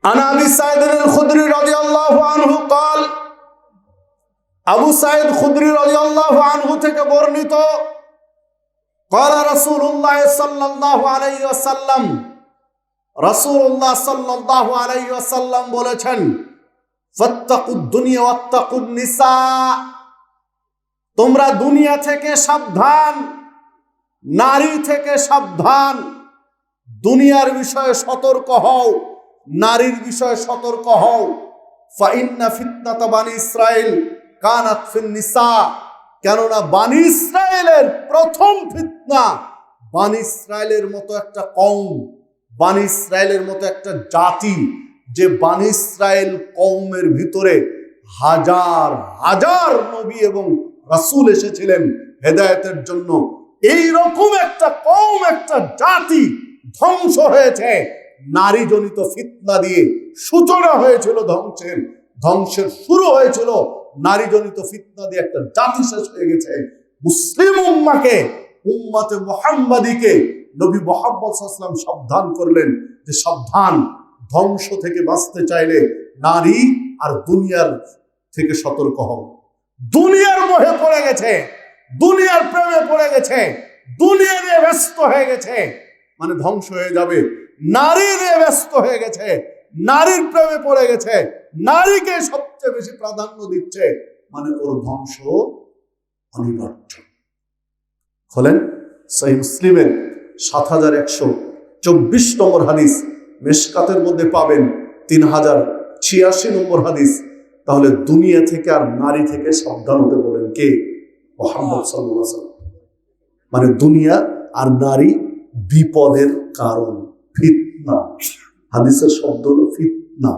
আন আবি সাঈদ আল-খুদরি রাদিয়াল্লাহু আনহু قال আবু সাঈদ খুদরি রাদিয়াল্লাহু আনহু থেকে বর্ণিত قال রাসূলুল্লাহ সাল্লাল্লাহু আলাইহি ওয়াসাল্লাম, রাসূলুল্লাহ সাল্লাল্লাহু আলাইহি ওয়াসাল্লাম বলেছেন, ফাত্তাকুদ দুনিয়া ওয়াত্তাকুন নিসা, তোমরা দুনিয়া থেকে সাবধান, নারী থেকে সাবধান। দুনিয়ার বিষয়ে সতর্ক হও, নারীর বিষয়ে সতর্ক হও। ফাইন্না ফিতনাতা বানি ইসরাইল কানাত ফিন নিসা, কেননা বানি ইসরায়েলের প্রথম ফিতনা বানি ইসরায়েলের মতো একটা কওম, বানি ইসরায়েলের মতো একটা জাতি, যে বানি ইসরায়েল কওমের ভিতরে হাজার হাজার নবী এবং রাসূল এসেছিলেন হেদায়েতের জন্য। এই রকম একটা কওম, একটা জাতি ধ্বংস হয়েছে নারীজনিত ফিতনা দিয়ে। সূচনা হয়েছিল ধ্বংসের শুরু হয়েছিল নারীজনিত ফিতনা দিয়ে। একটা জাতি শেষ হয়ে গেছে। মুসলিম উম্মাকে, উম্মতে মুহাম্মাদীকে নবী মুহাম্মদ সাল্লাল্লাহু আলাইহি ওয়াসাল্লাম সাবধান করলেন যে সাবধান, ধ্বংস থেকে বাঁচতে চাইলে নারী আর দুনিয়ার থেকে সতর্ক হও। দুনিয়ার মোহে পড়ে গেছে, দুনিয়ার প্রেমে পড়ে গেছে, দুনিয়া নিয়ে ব্যস্ত হয়ে গেছে, মানে ধ্বংস হয়ে যাবে। নারী নিয়ে ব্যস্ত হয়ে গেছে, নারীর প্রেমে পড়ে গেছে, নারীকে সবচেয়ে বেশি প্রাধান্য দিচ্ছে, মানে ওর ধ্বংস অনিবার্য। খোলেন সহিহ মুসলিমের ৭১২৪ নম্বর হাদিস, মিশকাতের মধ্যে পাবেন ৩০৮৬ নম্বর হাদিস। তাহলে দুনিয়া থেকে আর নারী থেকে সাবধান হতে বলেন কে? মুহাম্মদ সাল্লাল্লাহু আলাইহি ওয়াসাল্লাম। মানে দুনিয়া আর নারী বিপদের কারণ, ফিতনা। হাদিসের শব্দ হলো ফিতনা।